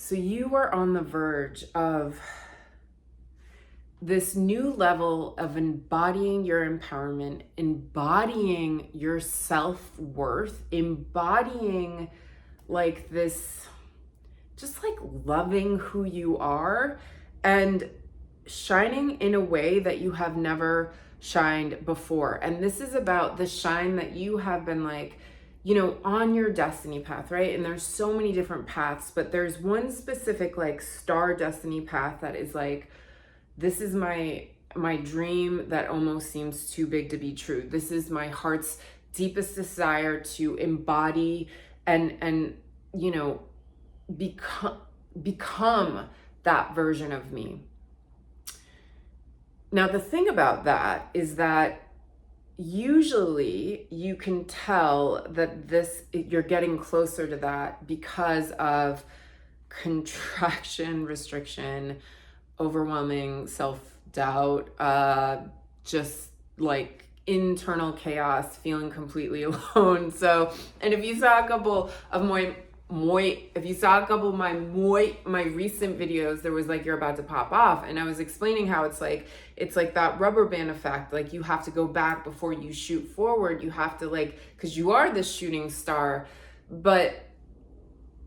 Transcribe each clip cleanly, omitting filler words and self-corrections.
So you are on the verge of this new level of embodying your empowerment, embodying your self-worth, embodying like this, just like loving who you are and shining in a way that you have never shined before. And this is about the shine that you have been like, on your destiny path, right? And there's so many different paths, but there's one specific like star destiny path that is like, this is my dream that almost seems too big to be true. This is my heart's deepest desire to embody and become that version of me. Now, the thing about that is that usually you can tell that you're getting closer to that because of contraction, restriction, overwhelming self-doubt, just like internal chaos, feeling completely alone. So, and if you saw a couple of my recent videos, there was like, you're about to pop off, and I was explaining how it's like that rubber band effect. Like, you have to go back before you shoot forward. You have to, like, because you are the shooting star, but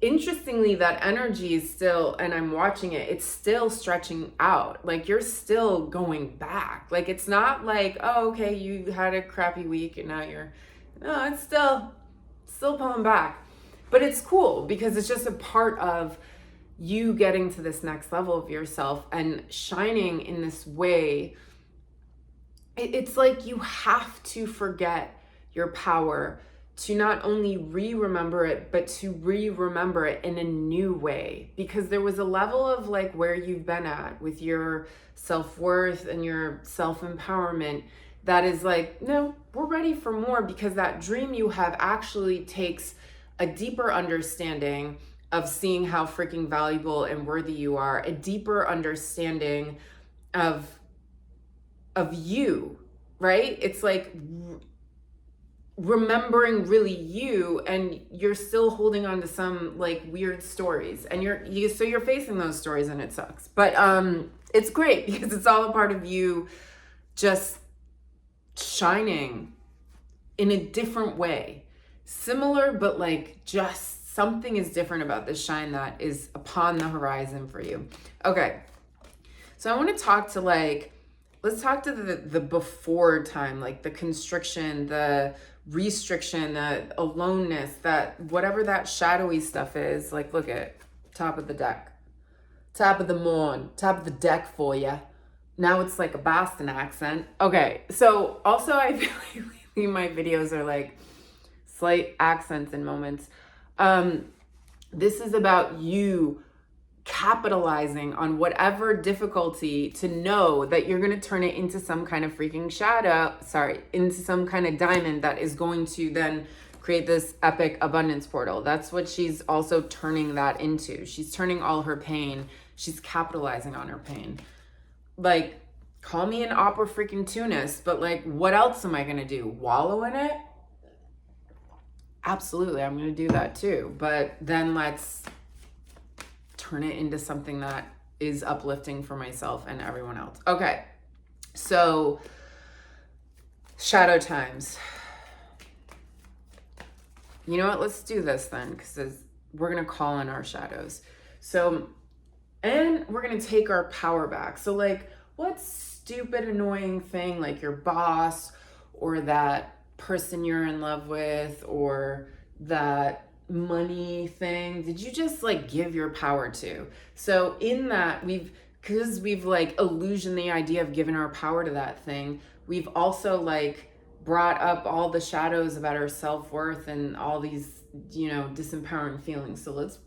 interestingly, that energy is still, and I'm watching it, it's still stretching out. Like, you're still going back. Like, it's not like, oh, okay, you had a crappy week and now no, it's still pulling back. But it's cool because it's just a part of you getting to this next level of yourself and shining in this way. It's like you have to forget your power to not only remember it, but to remember it in a new way. Because there was a level of like where you've been at with your self-worth and your self-empowerment that is like, no, we're ready for more, because that dream you have actually takes a deeper understanding of seeing how freaking valuable and worthy you are, a deeper understanding of you, right? It's like remembering really you, and you're still holding on to some like weird stories, and so you're facing those stories, and it sucks. But it's great because it's all a part of you just shining in a different way. Similar, but like just something is different about this shine that is upon the horizon for you. Okay. So I want to talk to let's talk to the before time, like the constriction, the restriction, the aloneness, that whatever that shadowy stuff is. Like, look at top of the deck, top of the morn, top of the deck for you. Now it's like a Boston accent. Okay. So also I feel like lately my videos are like slight accents in moments. This is about you capitalizing on whatever difficulty to know that you're going to turn it into some kind of freaking into some kind of diamond that is going to then create this epic abundance portal. That's what she's also turning that into. She's turning all her pain. She's capitalizing on her pain. Like, call me an opera freaking tunist, but like, what else am I going to do? Wallow in it? Absolutely, I'm going to do that too. But then let's turn it into something that is uplifting for myself and everyone else. Okay, so shadow times. You know what? Let's do this then, because we're going to call in our shadows. So, and we're going to take our power back. So like, what stupid, annoying thing, like your boss or that person you're in love with or that money thing, did you just like give your power to? So in that, because we've like illusioned the idea of giving our power to that thing, we've also like brought up all the shadows about our self-worth and all these, disempowering feelings. So let's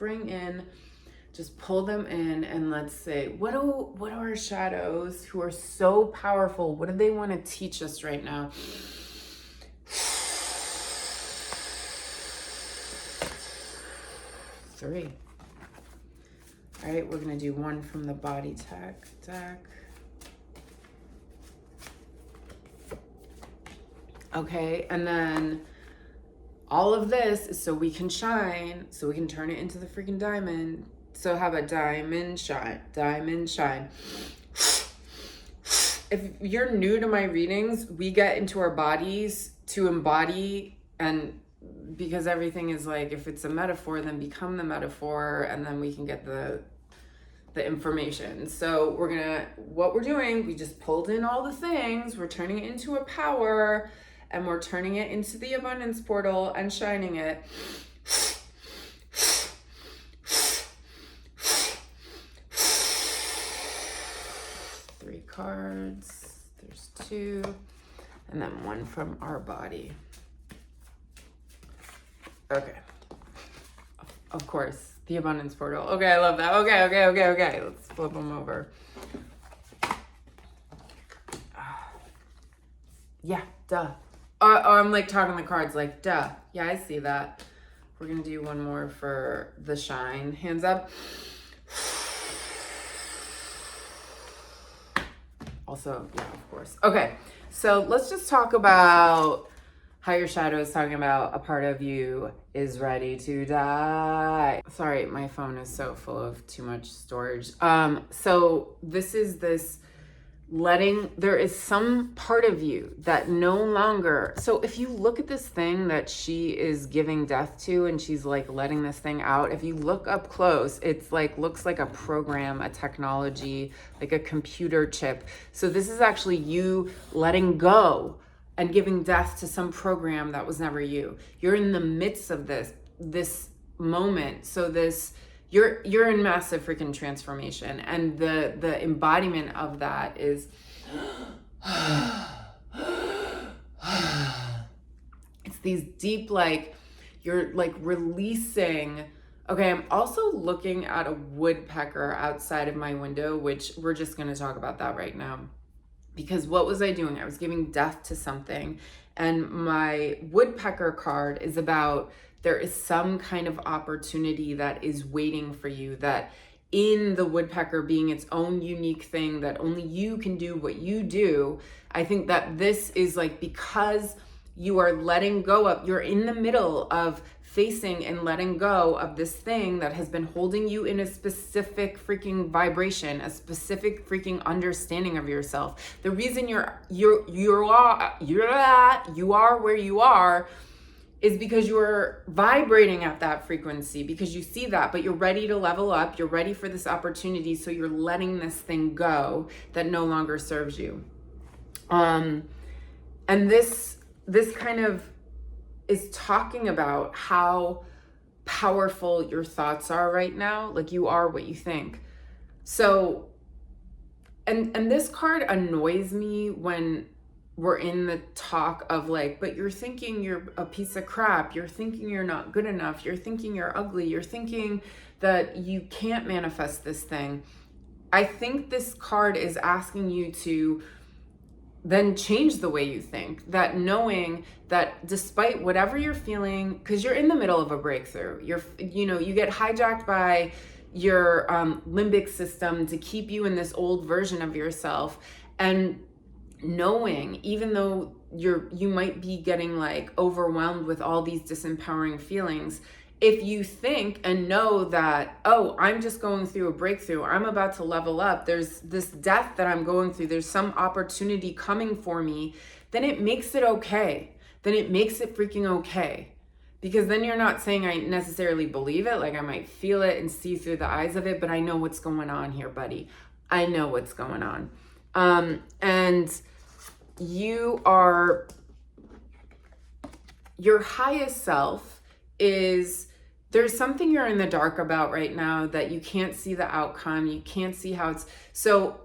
just pull them in, and let's say, what are our shadows who are so powerful? What do they want to teach us right now? 3. All right, we're gonna do 1 from the body deck. Okay, and then all of this is so we can shine, so we can turn it into the freaking diamond, So how about diamond shine? Diamond shine. If you're new to my readings, we get into our bodies to embody, and because everything is like, if it's a metaphor, then become the metaphor, and then we can get the information. So what we're doing, we just pulled in all the things, we're turning it into a power, and we're turning it into the abundance portal and shining it. 3 cards, there's 2, and then 1 from our body. Okay. Of course, the abundance portal. Okay, I love that. Okay. Let's flip them over. Yeah, duh. I'm like talking the cards like, duh. Yeah, I see that. We're gonna do 1 more for the shine. Hands up. Also, yeah, of course. Okay, so let's just talk about how your shadow is talking about a part of you is ready to die. Sorry, my phone is so full of too much storage. So this is this there is some part of you that no longer, so if you look at this thing that she is giving death to and she's like letting this thing out, if you look up close, it's like, looks like a program, a technology, like a computer chip. So this is actually you letting go and giving death to some program that was never you. You're in the midst of this moment. So you're in massive freaking transformation, and the embodiment of that is it's these deep, like, you're like releasing. Okay, I'm also looking at a woodpecker outside of my window, which we're just going to talk about that right now. Because what was I doing? I was giving death to something, and my woodpecker card is about, there is some kind of opportunity that is waiting for you, that in the woodpecker being its own unique thing, that only you can do what you do. I think that this is like, because you are letting go of, you're in the middle of facing and letting go of this thing that has been holding you in a specific freaking vibration, a specific freaking understanding of yourself. The reason you are where you are is because you're vibrating at that frequency, because you see that, but you're ready to level up, you're ready for this opportunity, so you're letting this thing go that no longer serves you. And this kind of is talking about how powerful your thoughts are right now. Like, you are what you think. So, and this card annoys me when we're in the talk of like, but you're thinking you're a piece of crap, you're thinking you're not good enough, you're thinking you're ugly, you're thinking that you can't manifest this thing. I think this card is asking you to then change the way you think, that knowing that despite whatever you're feeling, because you're in the middle of a breakthrough, you get hijacked by your limbic system to keep you in this old version of yourself, and knowing, even though you might be getting like overwhelmed with all these disempowering feelings, if you think and know that, oh, I'm just going through a breakthrough, I'm about to level up, there's this death that I'm going through, there's some opportunity coming for me, then it makes it okay. Then it makes it freaking okay. Because then you're not saying I necessarily believe it, like I might feel it and see through the eyes of it, but I know what's going on here, buddy. I know what's going on. And your highest self is, there's something you're in the dark about right now that you can't see the outcome. You can't see how it's, so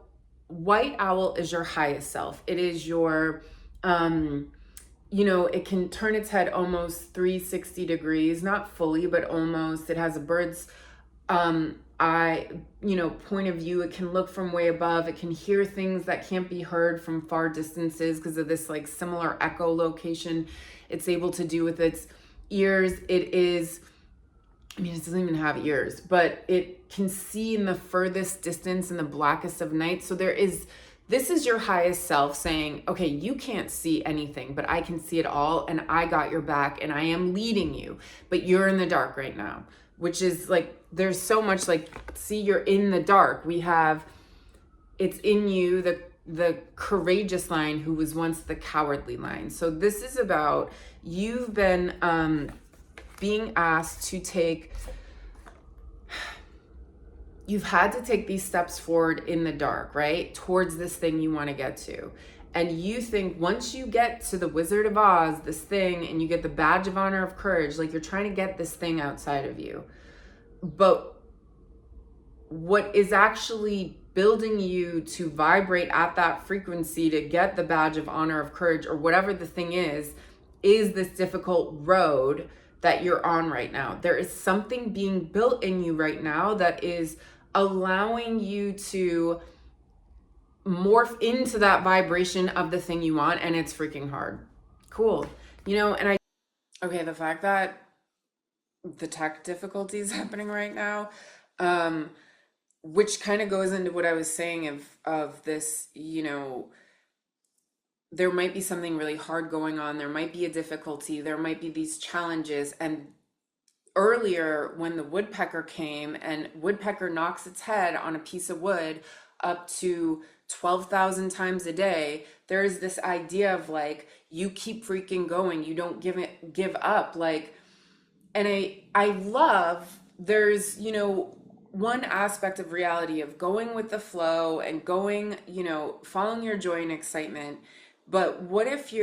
white owl is your highest self. It is your, it can turn its head almost 360 degrees, not fully, but almost. It has a bird's eye, point of view. It can look from way above. It can hear things that can't be heard from far distances because of this like similar echolocation it's able to do with its ears. It doesn't even have ears, but it can see in the furthest distance in the blackest of nights. So this is your highest self saying, okay, you can't see anything, but I can see it all, and I got your back, and I am leading you, but you're in the dark right now. which is like, there's so much like, see, you're in the dark. We have, it's in you, the courageous line who was once the cowardly line. So this is about, you've been being asked to take, you've had to take these steps forward in the dark, right? Towards this thing you want to get to. And you think once you get to the Wizard of Oz, this thing, and you get the badge of honor of courage, like you're trying to get this thing outside of you. But what is actually building you to vibrate at that frequency to get the badge of honor of courage, or whatever the thing is this difficult road that you're on right now. There is something being built in you right now that is allowing you to morph into that vibration of the thing you want, and it's freaking hard. Cool. Okay, the fact that the tech difficulties happening right now, which kind of goes into what I was saying of this, there might be something really hard going on. There might be a difficulty. There might be these challenges. And earlier when the woodpecker came, and woodpecker knocks its head on a piece of wood up to 12,000 times a day, there is this idea of like, you keep freaking going. You don't give up. Like, and I love, there's, one aspect of reality of going with the flow and going, following your joy and excitement. But what if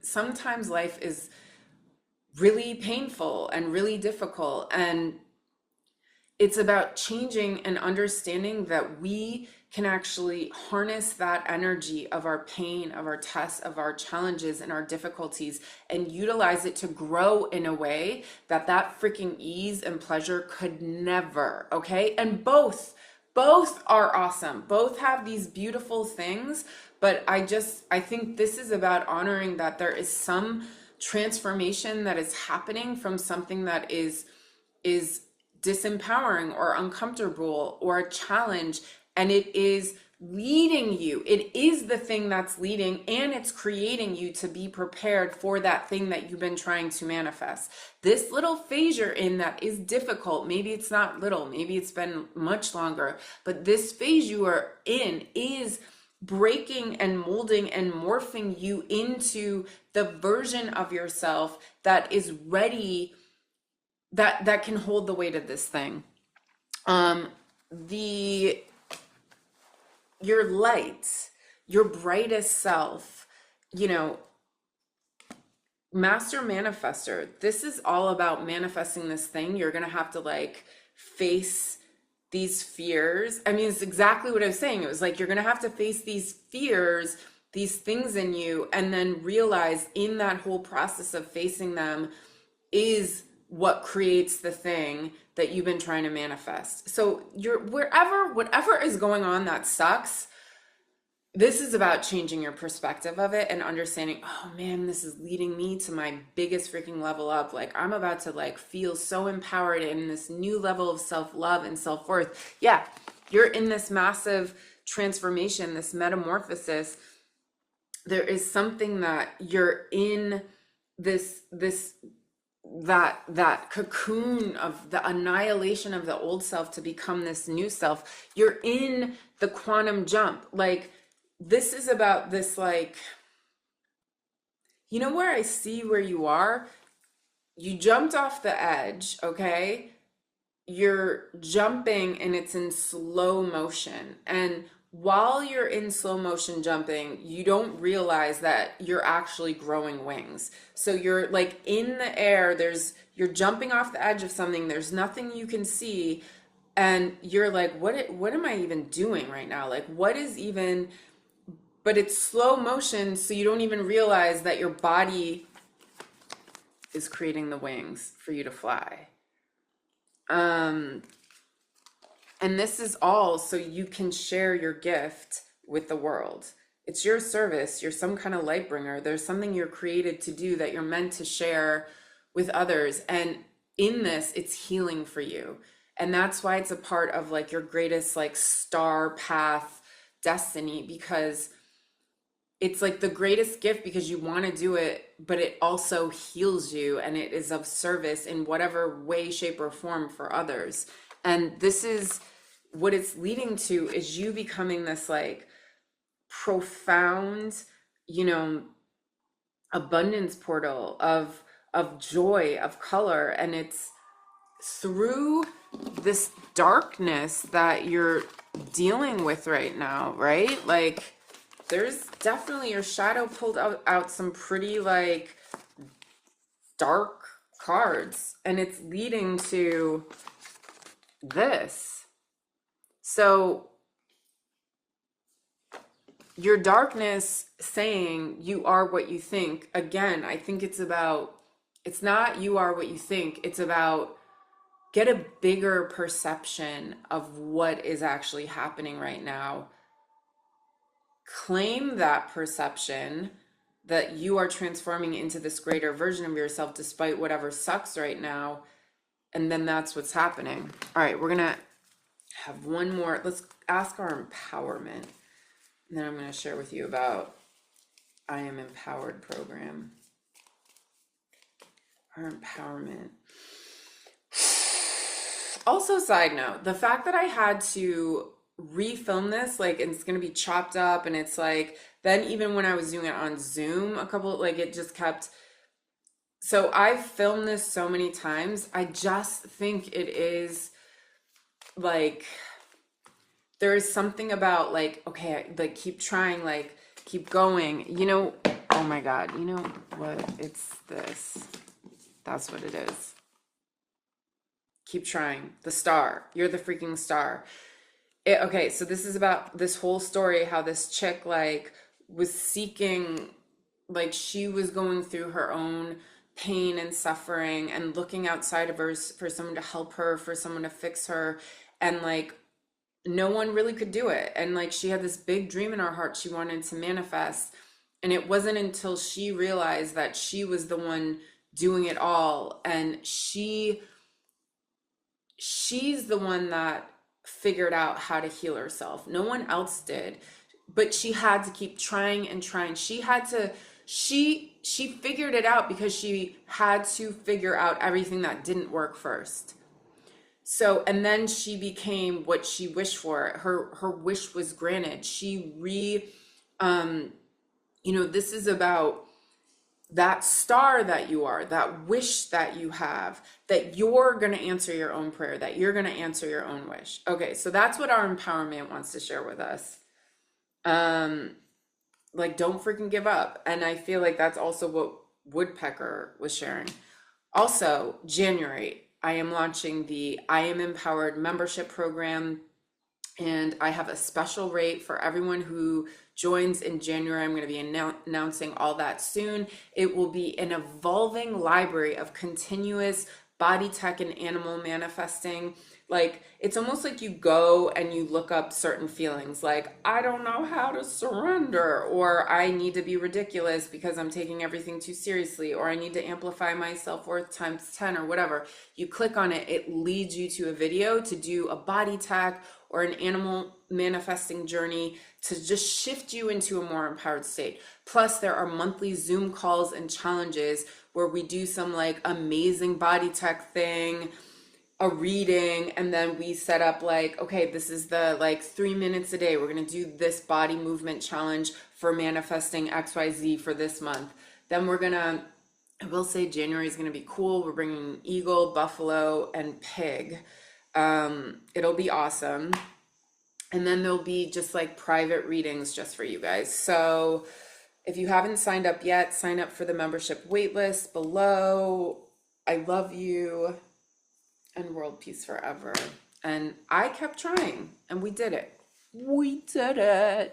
sometimes life is really painful and really difficult, and it's about changing and understanding that we can actually harness that energy of our pain, of our tests, of our challenges and our difficulties, and utilize it to grow in a way that freaking ease and pleasure could never, okay? And both are awesome. Both have these beautiful things, but I think this is about honoring that there is some transformation that is happening from something that is disempowering or uncomfortable or a challenge, and it is leading you. It is the thing that's leading, and it's creating you to be prepared for that thing that you've been trying to manifest. This little phase you're in that is difficult, maybe it's not little, maybe it's been much longer, but this phase you are in is breaking and molding and morphing you into the version of yourself that is ready, that can hold the weight of this thing. Your light, your brightest self, master manifester, this is all about manifesting this thing. You're gonna have to like face these fears. I mean, it's exactly what I was saying. It was like, you're gonna have to face these fears, these things in you, and then realize in that whole process of facing them is what creates the thing that you've been trying to manifest. So whatever is going on that sucks, this is about changing your perspective of it and understanding, oh man, this is leading me to my biggest freaking level up. Like, I'm about to like feel so empowered in this new level of self-love and self-worth. Yeah, you're in this massive transformation, this metamorphosis. There is something that you're in that cocoon of the annihilation of the old self to become this new self. You're in the quantum jump. Like, this is about this, like, where I see where you are? You jumped off the edge, okay? You're jumping and it's in slow motion. And while you're in slow motion jumping, you don't realize that you're actually growing wings. So you're like in the air, you're jumping off the edge of something, there's nothing you can see, and you're like, what am I even doing right now? Like, what is even, but it's slow motion, so you don't even realize that your body is creating the wings for you to fly. And this is all so you can share your gift with the world. It's your service. You're some kind of light bringer. There's something you're created to do that you're meant to share with others. And in this, it's healing for you. And that's why it's a part of like your greatest like star path destiny, because it's like the greatest gift because you want to do it, but it also heals you and it is of service in whatever way, shape, or form for others. And this is what it's leading to, is you becoming this like profound, you know, abundance portal of joy, of color. And it's through this darkness that you're dealing with right now, right? Like there's definitely your shadow pulled out some pretty like dark cards, and it's leading to this. So your darkness saying you are what you think, again, I think it's not you are what you think, it's about get a bigger perception of what is actually happening right now. Claim that perception that you are transforming into this greater version of yourself despite whatever sucks right now. And then that's what's happening. All right, we're going to have one more. Let's ask our empowerment. And then I'm going to share with you about I Am Empowered program. Our empowerment. Also, side note, the fact that I had to refilm this, like it's gonna be chopped up, and it's like, then even when I was doing it on Zoom, like it just kept. So I've filmed this so many times. I just think it is like, there is something about like, okay, like keep trying, like keep going, you know. Oh my God, you know what? It's this. That's what it is. Keep trying. The star. You're the freaking star. Okay, so this is about this whole story, how this chick like was seeking, like she was going through her own pain and suffering and looking outside of her for someone to help her, for someone to fix her, and like no one really could do it. And like she had this big dream in her heart she wanted to manifest, and it wasn't until she realized that she was the one doing it all, and she's the one that figured out how to heal herself. No one else did, but she had to keep trying and trying. She figured it out because she had to figure out everything that didn't work first. So, and then she became what she wished for. Her wish was granted. This is about that star that you are, that wish that you have, that you're going to answer your own prayer, that you're going to answer your own wish. Okay, so that's what our empowerment wants to share with us. Like, don't freaking give up. And I feel like that's also what Woodpecker was sharing. Also, January, I am launching the I Am Empowered membership program, and I have a special rate for everyone who joins in January. I'm going to be announcing all that soon. It will be an evolving library of continuous body tech and animal manifesting. Like, it's almost like you go and you look up certain feelings, like, I don't know how to surrender, or I need to be ridiculous because I'm taking everything too seriously, or I need to amplify my self-worth times 10, or whatever. You click on it, it leads you to a video to do a body tech or an animal manifesting journey to just shift you into a more empowered state. Plus, there are monthly Zoom calls and challenges where we do some like amazing body tech thing, a reading, and then we set up like, okay, this is the like 3 minutes a day. We're going to do this body movement challenge for manifesting XYZ for this month. Then I will say January is going to be cool. We're bringing eagle, buffalo, and pig. It'll be awesome. And then there'll be just like private readings just for you guys. So if you haven't signed up yet, sign up for the membership waitlist below. I love you, and world peace forever. And I kept trying, and we did it. We did it.